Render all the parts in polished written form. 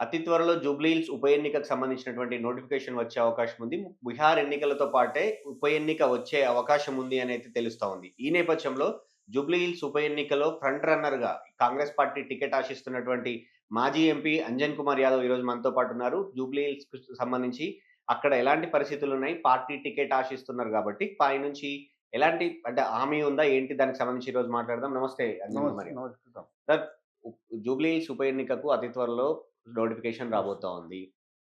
అతి త్వరలో జూబ్లీహిల్స్ ఉప ఎన్నికకు సంబంధించినటువంటి నోటిఫికేషన్ వచ్చే అవకాశం ఉంది. బీహార్ ఎన్నికలతో పాటే ఉప ఎన్నిక వచ్చే అవకాశం ఉంది అనైతే తెలుస్తా ఉంది. ఈ నేపథ్యంలో జూబ్లీహిల్స్ ఉప ఎన్నికలో ఫ్రంట్ రన్నర్‌గా కాంగ్రెస్ పార్టీ టికెట్ ఆశిస్తున్నటువంటి మాజీ ఎంపీ అంజన్ కుమార్ యాదవ్ ఈరోజు మనతో పాటు ఉన్నారు. జూబ్లీహిల్స్‌కు సంబంధించి అక్కడ ఎలాంటి పరిస్థితులున్నాయి? పార్టీ టికెట్ ఆశిస్తున్నారు కాబట్టి పైనుంచి ఎలాంటి అంటే హామీ ఉందా? ఏంటి దానికి సంబంధించి ఈరోజు మాట్లాడదాం. నమస్తే అంజన్ కుమార్ యాదవ్. నమస్కారం. సార్, జూబ్లీహిల్స్ ఉప ఎన్నికకు అతి త్వరలో నోటిఫికేషన్ రాబోతా ఉంది.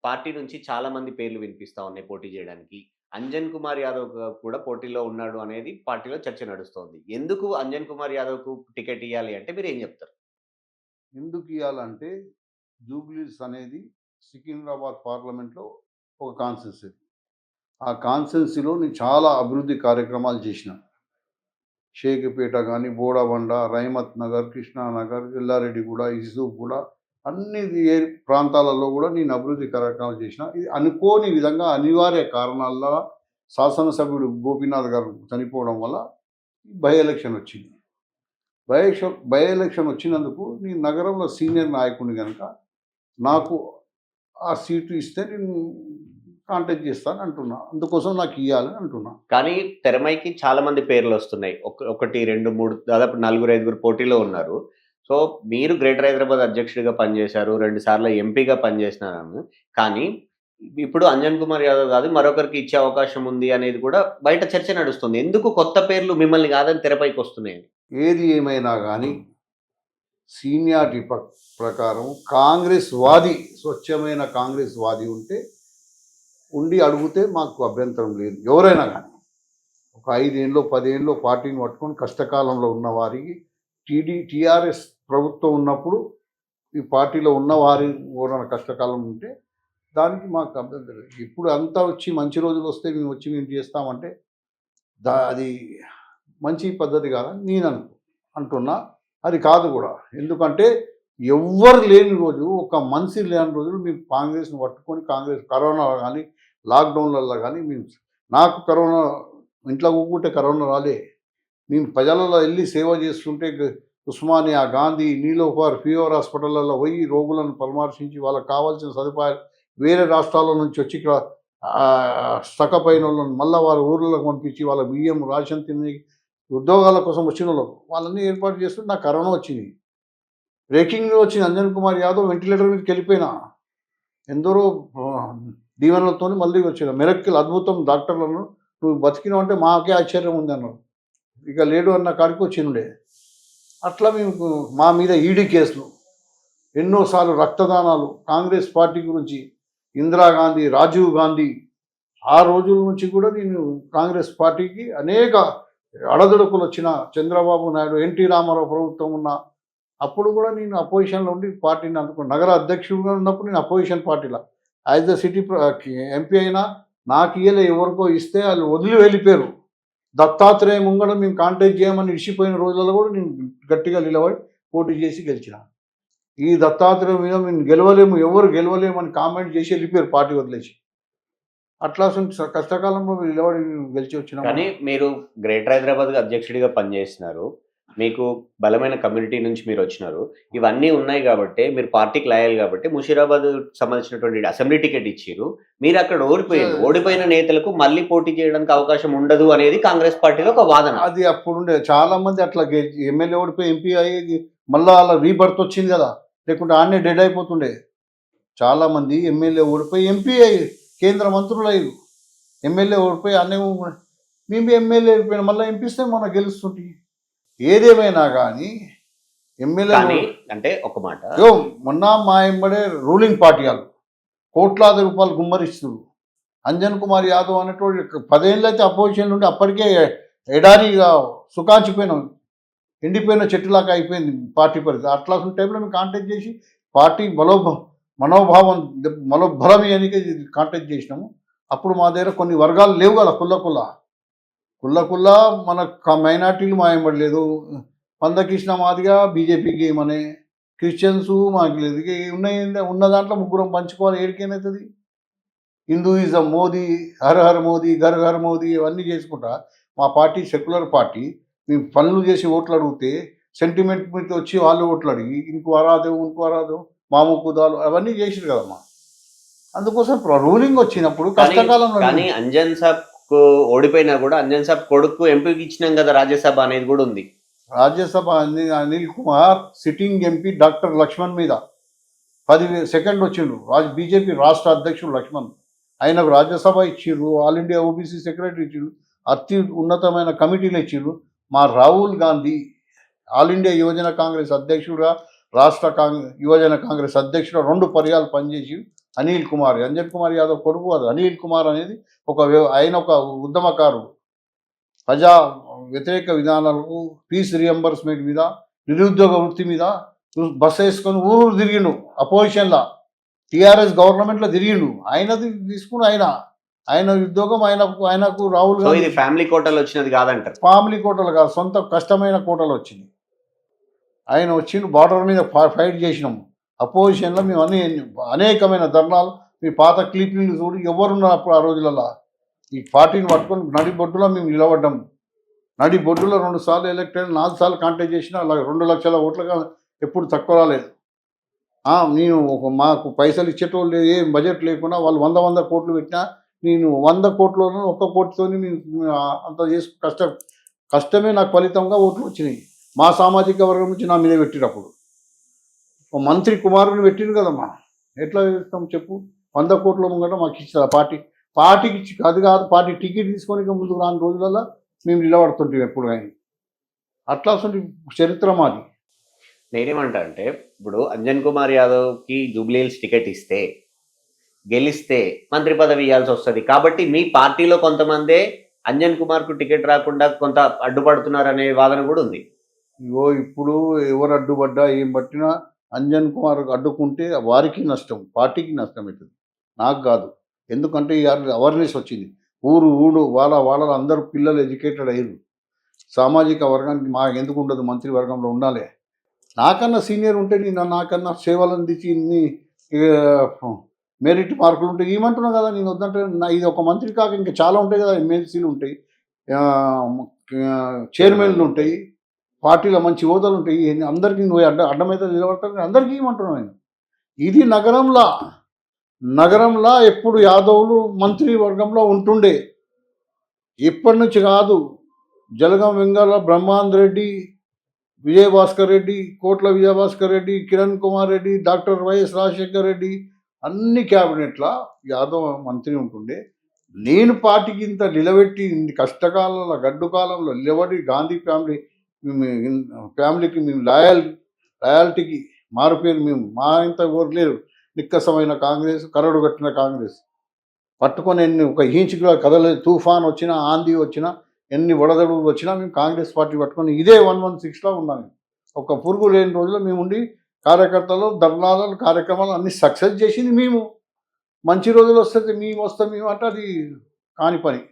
పార్టీ నుంచి చాలా మంది పేర్లు వినిపిస్తా ఉన్నాయి పోటీ జేయడానికి. అంజన్ కుమార్ యాదవ్ కూడా పోటీలో ఉన్నాడు అనేది పార్టీలో చర్చ నడుస్తోంది. ఎందుకు అంజన్ కుమార్ యాదవ్‌కు టికెట్ ఇయ్యాలి అంటే మీరేం జెప్తారు? ఎందుకియ్యాలంటే జూబ్లీహిల్స్ అనేది సికింద్రాబాద్ పార్లమెంట్‌లో ఒక కాన్స్టిట్యున్సీ. ఆ కాన్స్టిట్యున్సీలో నేను చాలా అభివృద్ధి కార్యక్రమాలు చేసిన. షేక్‌పేట గాని, బోడబండ, రహమత్ నగర్, కృష్ణానగర్, ఎల్లారెడ్డిగూడ, ఇస్సూపుగూడ అన్ని ప్రాంతాలలో కూడా నేను అభివృద్ధి కార్యక్రమాలు చేసిన. ఇది అనుకోని విధంగా అనివార్య కారణాల శాసనసభ్యుడు గోపీనాథ్ గారు చనిపోవడం వల్ల బై ఎలక్షన్ వచ్చింది. బై ఎలక్షన్ వచ్చినందుకు నేను నగరంలో సీనియర్ నాయకుడిని కనుక నాకు ఆ సీటు ఇస్తే నేను కాంటాక్ట్ చేస్తాను అంటున్నా. అందుకోసం నాకు ఇవ్వాలని అంటున్నా. కానీ తెరమైకి చాలా మంది పేర్లొస్తున్నాయి. 1, 2, 3 దాదాపు 4, 5 పోటీలో ఉన్నారు. సో, మీరు గ్రేటర్ హైదరాబాద్ అధ్యక్షుడిగా పనిచేశారు. 2 సార్లు ఎంపీగా పనిచేసినారు. కానీ ఇప్పుడు అంజన్ కుమార్ యాదవ్ గాదు మరొకరికి ఇచ్చే అవకాశం ఉంది అనేది కూడా బయట చర్చ నడుస్తుంది. ఎందుకు కొత్త పేర్లు మిమ్మల్ని గాదని తెరపైకొస్తున్నాయని? ఏది ఏమైనా గానీ సీనియారిటీ ప్రకారం కాంగ్రెస్ వాది, స్వచ్ఛమైన కాంగ్రెస్ వాది ఉండి అడిగితే మాకు అభ్యంతరం లేదు. ఎవరైనా కానీ ఒక 5 ఏళ్ళో 10 ఏళ్ళో పార్టీని పట్టుకొని కష్టకాలంలో ఉన్న వారికి టీఆర్ఎస్ ప్రభుత్వం ఉన్నప్పుడు ఈ పార్టీలో ఉన్న వారి ఎవరైనా కష్టకాలం ఉంటే దానికి మాకు అభ్యంతరం లేదు. ఇప్పుడు అంతా వచ్చి మంచి రోజులు వస్తే మేము చేస్తామంటే అది మంచి పద్ధతి కాదని నేను అంటున్నా. అది కాదు కూడా. ఎందుకంటే ఎవ్వరు లేని రోజు, ఒక మనిషి లేని రోజులు మేము కాంగ్రెస్ని పట్టుకొని కరోనా కానీ లాక్డౌన్లలో కానీ నాకు కరోనా ఇంట్లో కూకుంటే కరోనా రాలే. మేము ప్రజలలో వెళ్ళి సేవ చేస్తుంటే ఉస్మానియా, గాంధీ, నీలోఫర్, ఫీవర్ హాస్పిటళ్ళలో పోయి రోగులను పరామర్శించి వాళ్ళకి కావాల్సిన సదుపాయాలు వేరే రాష్ట్రాల నుంచి వచ్చి ఇక్కడ స్టకప్ అయిన వాళ్ళని మళ్ళీ వాళ్ళ ఊర్లకు పంపించి వాళ్ళ బియ్యం రేషన్ తిని ఉద్యోగాల కోసం వచ్చిన వాళ్ళని ఏర్పాటు చేస్తుంటే నాకు కరోనా వచ్చింది. బ్రేకింగ్ న్యూస్ వచ్చింది. అంజన్ కుమార్ యాదవ్ వెంటిలేటర్ మీదకి వెళ్ళిపోయినా. ఎందరో దీవెనలతో మళ్ళీ వచ్చిన మిరక్కిల్ అద్భుతం డాక్టర్లను నువ్వు బతికినావు అంటే మాకే ఆశ్చర్యం ఉంది అన్నారు. ఇక లేడు అన్న కాడికి వచ్చిండే. అట్లా మేము మా మీద ఈడీ కేసులు, ఎన్నోసార్లు రక్తదానాలు, కాంగ్రెస్ పార్టీ గురించి ఇందిరాగాంధీ, రాజీవ్ గాంధీ ఆ రోజుల నుంచి కూడా నేను కాంగ్రెస్ పార్టీకి అనేక అడదొడుకులు వచ్చిన, చంద్రబాబు నాయుడు, ఎన్టీ రామారావు ప్రభుత్వం ఉన్న అప్పుడు కూడా నేను అపోజిషన్లో ఉండి పార్టీని అందుకున్నాను. నగర అధ్యక్షుడిగా ఉన్నప్పుడు నేను అపోజిషన్ పార్టీలో యాజ్ ద సిటీ ఎంపీ అయినా నాకు ఇయ్యలే, ఎవరికో ఇస్తే వాళ్ళు వదిలి వెళ్ళిపోయారు. దత్తాత్రేయ ముంగడ మేము కాంటాక్ట్ చేయమని ఇచ్చిపోయిన రోజులలో కూడా నేను గట్టిగా నిలబడి పోటీ చేసి గెలిచిన. ఈ దత్తాత్రేయ మీద మేము గెలవలేము, ఎవరు గెలవలేము అని కామెంట్ చేసి వెళ్ళిపోయారు పార్టీ వదిలేసి. అట్లా కష్టకాలంలో నిలబడి గెలిచి వచ్చినాం. కానీ మీరు గ్రేటర్ హైదరాబాద్ అధ్యక్షుడిగా పనిచేస్తున్నారు. మీకు బలమైన కమ్యూనిటీ నుంచి మీరు వచ్చినారు. ఇవన్నీ ఉన్నాయి కాబట్టి మీరు పార్టీకి లాయల్ కాబట్టి ముషీరాబాద్ సంబంధించినటువంటి అసెంబ్లీ టికెట్ ఇచ్చిర్రు. మీరు అక్కడ ఓడిపోయారు. ఓడిపోయిన నేతలకు మళ్ళీ పోటీ చేయడానికి అవకాశం ఉండదు అనేది కాంగ్రెస్ పార్టీలో ఒక వాదన. అది అప్పుడుండే చాలా మంది అట్లా ఎమ్మెల్యే ఓడిపోయి ఎంపీ అయ్యేది మళ్ళీ అలా రీబర్త్ వచ్చింది కదా, లేకుంటే ఆడనే డెడ్ అయిపోతుండే. చాలామంది ఎమ్మెల్యే ఓడిపోయి ఎంపీ అయ్యి కేంద్ర మంత్రులు అయ్యారు. ఎమ్మెల్యే ఓడిపోయి అన్నీ మేము ఎమ్మెల్యే ఓడిపోయిన మళ్ళీ ఎంపీస్తే మనం గెలుస్తుంటే. ఏదేమైనా కానీ ఎమ్మెల్యే అంటే ఒక మాట, మొన్న మా ఎంబడే రూలింగ్ పార్టీ వాళ్ళు కోట్లాది రూపాయలు గుమ్మరిస్తున్నారు. అంజన్ కుమార్ యాదవ్ అనేటువంటి 10 ఏళ్ళు అయితే అపోజిషన్ నుండి అప్పటికే ఎడారిగా సుఖాంచిపోయినాం, ఎండిపోయిన చెట్టులాగా అయిపోయింది పార్టీ పరిస్థితి. అట్లా టైంలో మేము కాంటాక్ట్ చేసి పార్టీ మనోభావం మనోబలమే అని కాంటాక్ట్ చేసినాము. అప్పుడు మా దగ్గర కొన్ని వర్గాలు లేవు కదా, కుల్ల మన మైనార్టీలు మా ఎంబడలేదు. పందకృష్ణ మాదిగా బీజేపీకి ఏమనే, క్రిస్టియన్స్ మాకు లేదు. ఇక ఉన్న దాంట్లో ముగ్గురం పంచుకోవాలి, ఏడికేనవుతుంది. హిందూయిజం మోదీ, హర్ హర్ మోదీ, ఘర్ ఘర్ మోదీ ఇవన్నీ చేసుకుంటా మా పార్టీ సెక్యులర్ పార్టీ. మేము పనులు చేసి ఓట్లు అడిగితే సెంటిమెంట్ మీద వచ్చి వాళ్ళు ఓట్లు అడిగి ఇంకో అరాదు మాము కుదాలు అవన్నీ చేసిరు కదమ్మా. అందుకోసం రూలింగ్ వచ్చినప్పుడు కష్టకాలంలో కానీ అంజన్ సాబ్ ఓడిపోయినా కూడా అంజన్ సాబ్ కొడుకు ఎంపీకి ఇచ్చినాం కదా రాజ్యసభ అనేది కూడా ఉంది. Rajya Sabha Anil Kumar sitting MP doctor Laxman మీద 10 సెకండ్ వచ్చిండు. బీజేపీ రాష్ట్ర అధ్యక్షుడు లక్ష్మణ్, ఆయనకు రాజ్యసభ ఇచ్చిర్రు, ఆల్ ఇండియా ఓబీసీ సెక్రటరీ ఇచ్చిర్రు, అతి ఉన్నతమైన కమిటీలు ఇచ్చిర్రు. మా రాహుల్ గాంధీ ఆల్ ఇండియా యువజన కాంగ్రెస్ అధ్యక్షుడుగా, రాష్ట్ర యువజన కాంగ్రెస్ అధ్యక్షుడు 2 పర్యాలు పనిచేసి అనిల్ కుమార్, అంజన్ కుమార్ యాదవ్ కొడుకు అది. అనిల్ కుమార్ అనేది ఆయన ఒక ఉద్యమకారుడు, ప్రజా వ్యతిరేక విధానాలకు, ఫీజు రియంబర్స్మెంట్ మీద, నిరుద్యోగ వృత్తి మీద బస్సు వేసుకొని ఊరు తిరిగిండు. అపోజిషన్లో టీఆర్ఎస్ గవర్నమెంట్లో తిరిగిండు. ఆయనది తీసుకుని ఆయన ఉద్యోగం ఆయనకు రాహుల్ గాంధీ ఫ్యామిలీ కోటలు వచ్చినది కాదంటారు. ఫ్యామిలీ కోటలు కాదు, సొంత కష్టమైన కోటలు వచ్చింది. ఆయన వచ్చిండు, బార్డర్ మీద ఫైట్ చేసినాము. అపోజిషన్లో మేము అనేకమైన ధర్నాలు, మీ పాత క్లిప్లు చూడు, ఎవరున్నారు అప్పుడు ఆ రోజులలో. ఈ పార్టీని పట్టుకొని నడిబొడ్డులో మేము నిలబడ్డాం. నడిబొడ్డులో 2 సార్లు ఎలక్ట్ అయిన, 4 సార్లు కాంటెస్ట్ చేసిన, అలా 2 లక్షల ఓట్లుగా ఎప్పుడు తక్కువ రాలేదు. నేను మాకు పైసలు ఇచ్చేటోళ్ళు లేదు, ఏం బడ్జెట్ లేకుండా వాళ్ళు 100 కోట్లు పెట్టినా నేను 100 కోట్లలో 1 కోటితో అంత చేసి కష్టమే నాకు ఫలితంగా ఓట్లు వచ్చినాయి. మా సామాజిక వర్గం నుంచి నా మీద పెట్టినప్పుడు మంత్రి కుమారుని పెట్టింది కదమ్మా. ఎట్లా చేస్తాం చెప్పు? 100 కోట్ల ముంగట మాకు ఇచ్చారు పార్టీకి ఇచ్చి, అది కాదు పార్టీ టికెట్ తీసుకొని ముందుకు రాని రోజులలో మేము నిలబడుతుంటాం ఎప్పుడు. కానీ అట్లా అసలు చరిత్ర మాది. నేనేమంటా అంటే, ఇప్పుడు అంజన్ కుమార్ యాదవ్కి జూబ్లీహిల్స్ టికెట్ ఇస్తే, గెలిస్తే మంత్రి పదవి ఇవ్వాల్సి వస్తుంది. కాబట్టి మీ పార్టీలో కొంతమందే అంజన్ కుమార్కు టికెట్ రాకుండా కొంత అడ్డుపడుతున్నారనే వాదన కూడా ఉంది. ఇప్పుడు ఎవరు అడ్డుపడ్డా ఏం పట్టినా అంజన్ కుమార్ అడ్డుకుంటే వారికి నష్టం, పార్టీకి నష్టం అవుతుంది, నాకు కాదు. ఎందుకంటే అవేర్నెస్ వచ్చింది. ఊరు వాళ్ళ అందరూ పిల్లలు ఎడ్యుకేటెడ్ అయ్యారు. సామాజిక వర్గానికి మాకు ఎందుకు ఉండదు? మంత్రి వర్గంలో ఉండాలి. నాకన్నా సీనియర్ ఉంటే నాకన్నా సేవలు అందించి ఇన్ని మెరిట్ మార్కులు ఉంటాయి ఏమంటున్నా కదా. నేను వద్దంటే ఇది ఒక మంత్రి కాక ఇంకా చాలా ఉంటాయి కదా. ఎమ్మెల్సీలు ఉంటాయి, చైర్మన్లు ఉంటాయి, పార్టీలో మంచి హోదాలు ఉంటాయి. అందరికీ నువ్వు అడ్డమైతే నిలబడతాను, అందరికీ ఏమంటున్నాను నేను. ఇది నగరంలో ఎప్పుడు యాదవులు మంత్రి వర్గంలో ఉంటుండే, ఇప్పటి నుంచి కాదు. జలగం వెంగళ, బ్రహ్మాంద్ రెడ్డి, విజయభాస్కర్ రెడ్డి, కోట్ల విజయభాస్కర్ రెడ్డి, కిరణ్ కుమార్ రెడ్డి, డాక్టర్ వైఎస్ రాజశేఖర్ రెడ్డి, అన్ని క్యాబినెట్ల యాదవ్ మంత్రి ఉంటుండే. నేను పార్టీకి ఇంత నిలబెట్టి కష్టకాలంలో, గడ్డు కాలంలో నిలబడి గాంధీ ఫ్యామిలీకి మేము లాయాలిటీకి మారిపోయారు. మేము మా ఇంత కోరలేరు. నిక్కసమైన కాంగ్రెస్, కరడు కట్టిన కాంగ్రెస్ పట్టుకొని ఒక ఇంచుగా కదలేదు. తుఫాన్ వచ్చినా, ఆంధీ వచ్చినా, ఎన్ని వడదడుగులు వచ్చినా మేము కాంగ్రెస్ పార్టీ పట్టుకొని ఇదే 116లో ఉన్నాను. ఒక పురుగు లేని రోజుల్లో మేము ఉండి కార్యకర్తలు, ధర్నాలు, కార్యక్రమాలు అన్ని సక్సెస్ చేసింది మేము. మంచి రోజులు వస్తే మేము అంటే అది కాని పని.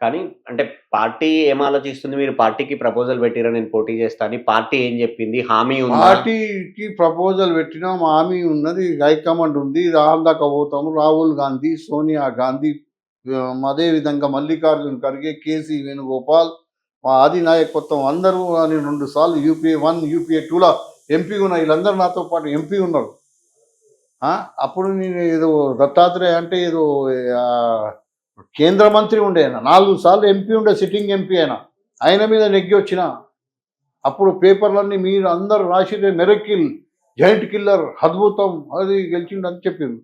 కానీ అంటే పార్టీ ఏం ఆలోచిస్తుంది? మీరు పార్టీకి ప్రపోజల్ పెట్టిరా నేను పోటీ చేస్తాను, పార్టీ ఏం చెప్పింది? హామీ ఉంది? పార్టీకి ప్రపోజల్ పెట్టినాం, హామీ ఉన్నది, హైకమాండ్ ఉంది, దాకా పోతాము. రాహుల్ గాంధీ, సోనియా గాంధీ, అదేవిధంగా మల్లికార్జున్ ఖర్గే, కేసీ వేణుగోపాల్, మా ఆది నాయకత్వం అందరూ అని 2 సార్లు యూపీఏ 1, యూపీఏ 2లో ఎంపీ ఉన్నారు. వీళ్ళందరూ నాతో పాటు ఎంపీ ఉన్నారు. అప్పుడు నేను ఏదో దత్తాత్రేయ అంటే ఏదో కేంద్ర మంత్రి ఉండే, ఆయన 4 సార్లు ఎంపీ ఉండే, సిట్టింగ్ ఎంపీ ఆయన మీద నెగ్గి వచ్చిన. అప్పుడు పేపర్లన్నీ మీరు అందరూ రాసిరే, మెరకిల్, జాయింట్ కిల్లర్, అద్భుతం, అది గెలిచిండు అని చెప్పారు.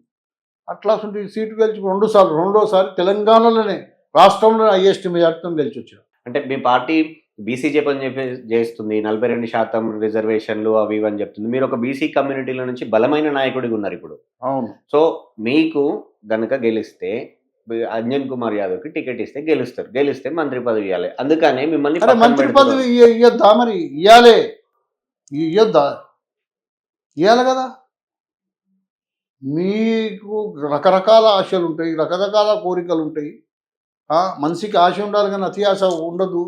అట్లా సీటు గెలిచి 2 సార్లు, రెండోసారి తెలంగాణలోనే రాష్ట్రంలో హైయెస్ట్ మెజార్టీతో గెలిచి వచ్చారు. అంటే మీ పార్టీ బీసీ చెప్పని చేస్తుంది, 42% రిజర్వేషన్లు అవి ఇవి అని చెప్తుంది. మీరు ఒక బీసీ కమ్యూనిటీల నుంచి బలమైన నాయకుడిగా ఉన్నారు ఇప్పుడు. అవును. సో మీకు గనక గెలిస్తే అంజన్ కుమార్ యాదవ్కి టికెట్ ఇస్తే గెలుస్తారు, గెలిస్తే మంత్రి పదవి ఇవ్వాలి. అందుకనే మిమ్మల్ని మంత్రి పదవి ఇవ్వద్దా? మరి ఇవ్వద్దా? ఇవ్వాలి కదా. మీకు రకరకాల ఆశలు ఉంటాయి, రకరకాల కోరికలు ఉంటాయి. మనిషికి ఆశ ఉండాలి కానీ అతి ఆశ ఉండదు.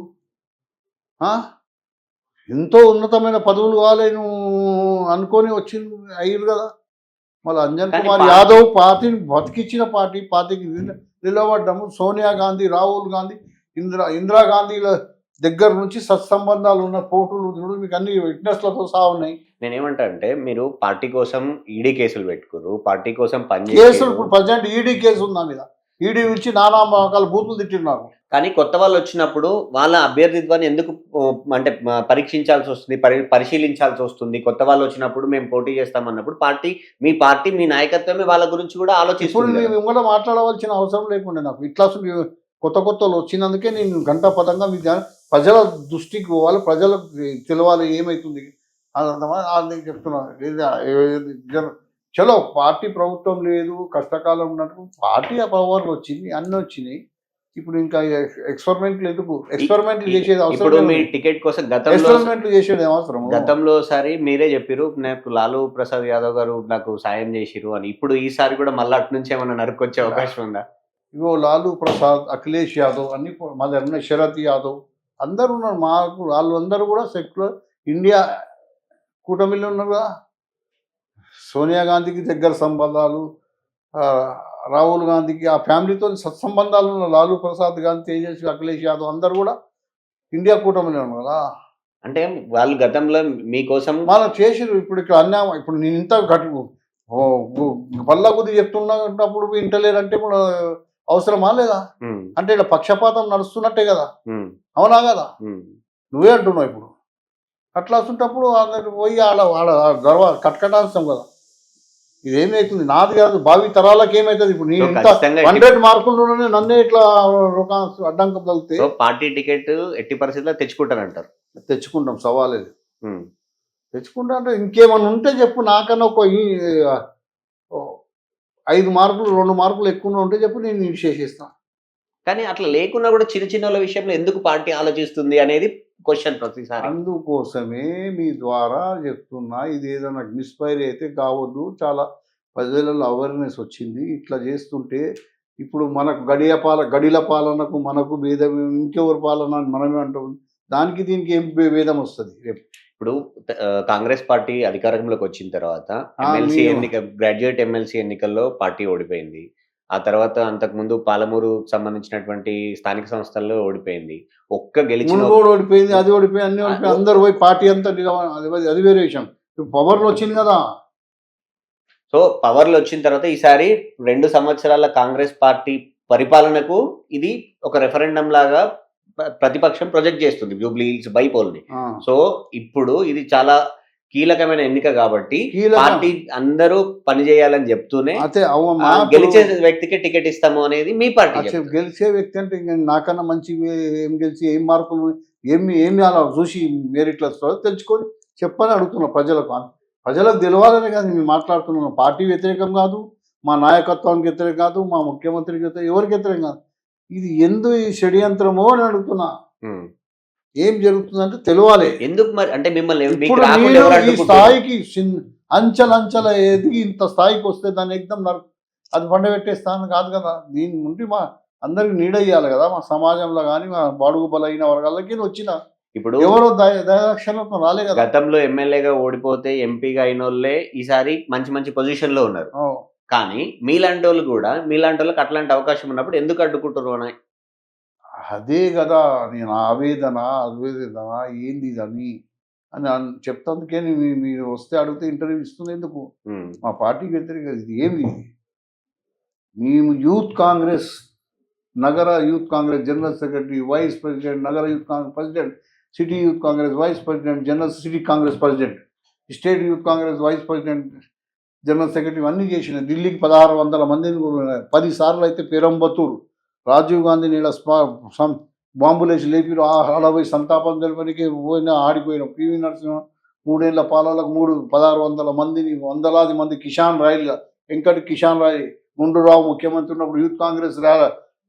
ఎంతో ఉన్నతమైన పదవులు కావాలి నువ్వు అనుకొని వచ్చింది అయ్యారు కదా. మళ్ళీ అంజన్ కుమార్ యాదవ్ పార్టీని బతికిచ్చిన పార్టీకి నిలబడ్డాము. సోనియా గాంధీ, రాహుల్ గాంధీ, ఇందిరాగాంధీల దగ్గర నుంచి సత్సంబంధాలు ఉన్న ఫోటోలు చూడు మీకు అన్ని విట్నెస్లతో సహా ఉన్నాయి. నేనేమంటా అంటే మీరు పార్టీ కోసం ఈడీ కేసులు పెట్టుకురు, పార్టీ కోసం కేసులు పనిచేసారు. ఇప్పుడు ప్రజెంట్ ఈడీ కేసు ఉంది నా మీద. ఈడీ నుంచి నానా రకాల బూతులు తిట్టిన్నారు. కానీ కొత్త వాళ్ళు వచ్చినప్పుడు వాళ్ళ అభ్యర్థిత్వాన్ని ఎందుకు అంటే పరీక్షించాల్సి వస్తుంది, పరిశీలించాల్సి వస్తుంది. కొత్త వాళ్ళు వచ్చినప్పుడు మేము పోటీ చేస్తామన్నప్పుడు మీ పార్టీ మీ నాయకత్వమే వాళ్ళ గురించి కూడా ఇప్పుడు ఆలోచిస్తుంది కదా. మేము కూడా మాట్లాడవలసిన అవసరం లేకుండా నాకు ఇట్లా అసలు కొత్త కొత్తలు వచ్చినందుకే నేను గంటాపదంగా మీ ప్రజల దృష్టికి పోవాలి, ప్రజలకు తెలవాలి ఏమవుతుంది అని చెప్తున్నా. చలో పార్టీ ప్రభుత్వం లేదు, కష్టకాలం ఉన్నట్టు పార్టీ ఆ పవర్ వచ్చింది, అన్నీ వచ్చినాయి. ఇప్పుడు ఇంకా ఎక్స్పెరిమెంట్లు ఎందుకు? ఎక్స్పెరిమెంట్లు చేసేది ఇప్పుడు అవసరం మీ టికెట్ కోసం గతంలో ఎక్స్పెరిమెంట్లు చేసేది అవసరం. గతంలో సారి మీరే చెప్పిరు నాకు లాలూ ప్రసాద్ యాదవ్ గారు నాకు సాయం చేసిరు అని. ఇప్పుడు ఈసారి కూడా మళ్ళీ అటు నుంచి ఏమైనా నరుకొచ్చే అవకాశం ఉందా? ఇగో లాలూ ప్రసాద్, అఖిలేష్ యాదవ్ అన్ని మా దగ్గర శరత్ యాదవ్ అందరూ ఉన్నారు. మాకు వాళ్ళందరూ కూడా సెక్యులర్ ఇండియా కూటమిలో ఉన్నారు కదా. సోనియా గాంధీకి దగ్గర సంబంధాలు, రాహుల్ గాంధీకి ఆ ఫ్యామిలీతో సత్సంబంధాలు ఉన్న లాలూ ప్రసాద్ గాంధీ, తేజస్వి, అఖిలేష్ యాదవ్ అందరూ కూడా ఇండియా కూటమిలో ఉన్నారు కదా. అంటే వాళ్ళు గతంలో మీకోసం మనం చేసిరు. ఇప్పుడు ఇక్కడ అన్యాయం. ఇప్పుడు నేను ఇంత గట్టు పల్లా కొద్ది చెప్తున్నప్పుడు వింటలేరంటే ఇప్పుడు అవసరమా లేదా? అంటే ఇలా పక్షపాతం నడుస్తున్నట్టే కదా, అవునా కదా? నువ్వే అంటున్నావు ఇప్పుడు. అట్లా వస్తుంటప్పుడు అందరికి పోయి వాళ్ళ గర్వ కట్కటాల్సాం కదా. ఇదేమవుతుంది నాది కాదు, భావి తరాలకు ఏమవుతుంది? ఇప్పుడు నేను ఇంత 100 మార్కుల్లోనే నన్నే ఇట్లా అడ్డంకం తగిలితే పార్టీ టికెట్ ఎట్టి పరిస్థితుల్లో తెచ్చుకుంటారంటారు. తెచ్చుకుంటాం, సవాలేదు. తెచ్చుకుంటా అంటే ఇంకేమన్నా ఉంటే చెప్పు. నాకన్నా ఒక 5 మార్కులు 2 మార్కులు ఎక్కువ ఉంటే చెప్పు, నేను చేసేస్తాను. కానీ అట్లా లేకున్నా కూడా చిన్న చిన్న విషయంలో ఎందుకు పార్టీ ఆలోచిస్తుంది అనేది క్వశ్చన్ ప్రతిసారి. అందుకోసమే మీ ద్వారా చెప్తున్నా, ఇది ఏదైనా మిస్ఫైర్ అయితే కావద్దు. చాలా ప్రజలలో అవేర్నెస్ వచ్చింది. ఇట్లా చేస్తుంటే ఇప్పుడు మనకు గడిల పాలనకు మనకు భేదం, ఇంకెవరి పాలన అని మనమే అంటాం. దానికి దీనికి ఏం భేదం వస్తుంది రేపు? ఇప్పుడు కాంగ్రెస్ పార్టీ అధికారంలోకి వచ్చిన తర్వాత ఎమ్మెల్సీ గ్రాడ్యుయేట్ ఎమ్మెల్సీ ఎన్నికల్లో పార్టీ ఓడిపోయింది. ఆ తర్వాత అంతకుముందు పాలమూరు సంబంధించినటువంటి స్థానిక సంస్థల్లో ఓడిపోయింది. గెలిచిన ఓడిపోయింది, అది ఓడిపోయి అన్ని ఓడిపోయి అందరు పోయి పార్టీ అంతా అది వేరే విషయం. పవర్లో వచ్చింది కదా. సో పవర్లో వచ్చిన తర్వాత ఈసారి 2 సంవత్సరాల కాంగ్రెస్ పార్టీ పరిపాలనకు ఇది ఒక రెఫరెండం లాగా ప్రతిపక్షం ప్రొజెక్ట్ చేస్తుంది జూబ్లీ హిల్స్ బైపోల్ని. సో ఇప్పుడు ఇది చాలా కీలకమైన ఎన్నిక కాబట్టి పార్టీ అందరూ పనిచేయాలని చెప్తూనే గెలిచే వ్యక్తికి టికెట్ ఇస్తాము అనేది మీ పార్టీ. గెలిచే వ్యక్తి అంటే నాకన్నా మంచి ఏం గెలిచి ఏం మార్కులు ఏమి అలా చూసి మెరిట్లు వస్తుందో తెలుసుకొని చెప్పని అడుగుతున్నా ప్రజలకు తెలవాలని కాదు మేము మాట్లాడుతున్నాం. పార్టీ వ్యతిరేకం కాదు, మా నాయకత్వానికి వ్యతిరేకం కాదు, మా ముఖ్యమంత్రికి వ్యతిరేకం, ఎవరికి వ్యతిరేకం కాదు. ఇది ఈ షడ్యంత్రమో అని అడుగుతున్నా. ఏం జరుగుతుందంటే తెలవాలి. ఎందుకు మరి అంటే మిమ్మల్ని ఈ స్థాయికి అంచెలంచెల ఎదిగి ఇంత స్థాయికి వస్తే దాన్ని ఎగ్దం అది పండబెట్టేస్తాను కాదు కదా. దీని నుండి మా అందరికి నీడయ్యాలి కదా. మా సమాజంలో కానీ మా బడుగు బలైన వర్గాలకి వచ్చిన ఇప్పుడు ఎవరో దయాక్షణతో రాలే కదా. గతంలో ఎమ్మెల్యేగా ఓడిపోతే ఎంపీగా అయిన వాళ్ళే ఈసారి మంచి మంచి పొజిషన్ లో ఉన్నారు. కానీ మీలాంటి వాళ్ళు కూడా మీలాంటి వాళ్ళకి అట్లాంటి అవకాశం ఉన్నప్పుడు ఎందుకు అడ్డుకుంటున్నారు? అదే కదా నేను ఆవేదన ఏంది ఇదని అని చెప్తాందుకే మీరు వస్తే అడిగితే ఇంటర్వ్యూ ఇస్తుంది ఎందుకు? మా పార్టీకి వ్యతిరేక ఇది ఏమి? మేము యూత్ కాంగ్రెస్ నగర youth Congress general secretary, vice president, నగర youth Congress president, city youth Congress vice president, general city Congress president, state youth Congress vice president, general secretary అన్నీ చేసిన. ఢిల్లీకి 1600 మందిని 10 సార్లు అయితే పెరంబతూరు రాజీవ్ గాంధీ నీళ్ళ బాంబులేసి లేపిరు. ఆడపోయి సంతాపం తెలపడానికి పోయినా ఆడిపోయిన పివి నరసింహ 3 ఏళ్ల పాలనకు 1600 మందిని, వందలాది మంది కిషాన్ రాయల్, వెంకట కిషాన్ రాయ్, గుండూరావు ముఖ్యమంత్రి ఉన్నప్పుడు యూత్ కాంగ్రెస్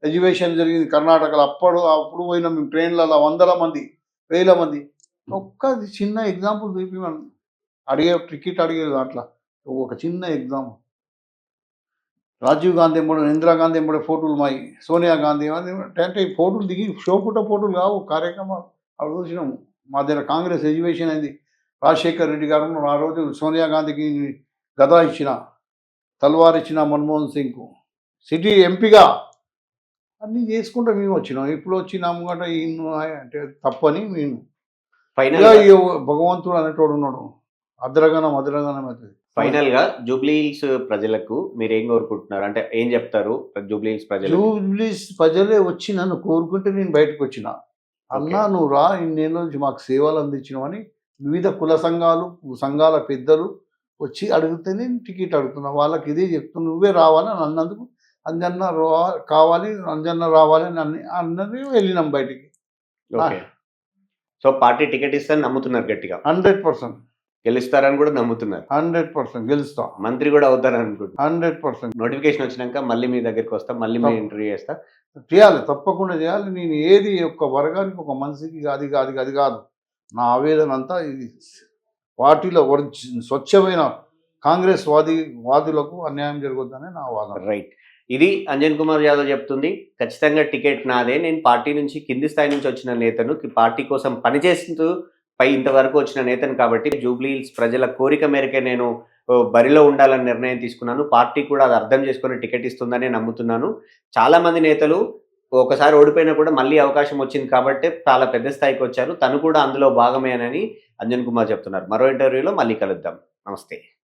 ఎగ్జిబిషన్ జరిగింది కర్ణాటకలో. అప్పుడు పోయిన మేము ట్రైన్లలో 100 మంది 1000 మంది. ఒక్కది చిన్న ఎగ్జాంపుల్ చూపి మనం టికెట్ అడిగేది అట్లా ఒక చిన్న ఎగ్జాంపుల్. రాజీవ్ గాంధీ ఎంబడి, ఇందిరాగాంధీ ఎంబడి ఫోటోలు మాయి, సోనియా గాంధీ అంటే ఫోటోలు దిగి షోపుట ఫోటోలు కావు కార్యక్రమాలు అవి చూసినాము. మా దగ్గర కాంగ్రెస్ ఎగ్జిబిషన్ అయింది. రాజశేఖర్ రెడ్డి గారు ఆ రోజు సోనియా గాంధీకి గదా ఇచ్చిన, తల్వార్ ఇచ్చిన మన్మోహన్ సింగ్కు. సిటీ ఎంపీగా అన్నీ చేసుకుంటూ మేము వచ్చినాం. ఇప్పుడు వచ్చినాము గట ఈయన అంటే తప్పని మేము ఫైనల్ ఇక ఈ భగవంతుడు అనేటోడు ఉన్నాడు. అద్రగణం అవుతుంది. ఫైనల్ గా జూబ్లీ హిల్స్ ప్రజలకు మీరు ఏం కోరుకుంటున్నారు? అంటే ఏం చెప్తారు జూబ్లీ హిల్స్ ప్రజలు? జూబ్లీస్ ప్రజలే వచ్చి నన్ను కోరుకుంటే నేను బయటకు వచ్చిన. అన్నా నువ్వు రా, ఇన్నేళ్ళ నుంచి మాకు సేవలు అందించినవని వివిధ కుల సంఘాల పెద్దలు వచ్చి అడిగితే నేను టికెట్ అడుగుతున్నా. వాళ్ళకి ఇదే చెప్తున్నా, నువ్వే రావాలని అన్నందుకు అంజన్న కావాలి, అంజన్న రావాలి అని అన్నది వెళ్ళినాం బయటికి. ఓకే. సో పార్టీ టికెట్ ఇస్తారని నమ్ముతున్నారు గట్టిగా. 100% గెలుస్తారని కూడా నమ్ముతున్నారు. 100% గెలుస్తా. మంత్రి కూడా అవుతారని అనుకుంటున్నారు. 100% నోటిఫికేషన్ వచ్చినాక మళ్ళీ మీ దగ్గరికి వస్తా, మళ్ళీ మీ ఇంటర్వ్యూ చేస్తా. చేయాలి, తప్పకుండా చేయాలి. నేను ఏది ఒక వర్గానికి ఒక మనిషికి అది కాదు. నా ఆవేదన అంతా ఇది పార్టీలో స్వచ్ఛమైన కాంగ్రెస్ వాదులకు అన్యాయం జరగొద్దనే నా వాదన. రైట్. ఇది అంజన్ కుమార్ యాదవ్ చెప్తుంది. ఖచ్చితంగా టికెట్ నాదే. నేను పార్టీ నుంచి కింది స్థాయి నుంచి వచ్చిన నేతను, పార్టీ కోసం పనిచేస్తూ పై ఇంతవరకు వచ్చిన నేతను కాబట్టి జూబ్లీ హిల్స్ ప్రజల కోరిక మేరకే నేను బరిలో ఉండాలని నిర్ణయం తీసుకున్నాను. పార్టీ కూడా అది అర్థం చేసుకొని టికెట్ ఇస్తుందని నమ్ముతున్నాను. చాలామంది నేతలు ఒకసారి ఓడిపోయినా కూడా మళ్ళీ అవకాశం వచ్చింది కాబట్టి చాలా పెద్ద స్థాయికి వచ్చారు. తను కూడా అందులో భాగమేనని అంజన్ కుమార్ చెప్తున్నారు. మరో ఇంటర్వ్యూలో మళ్ళీ కలుద్దాం. నమస్తే.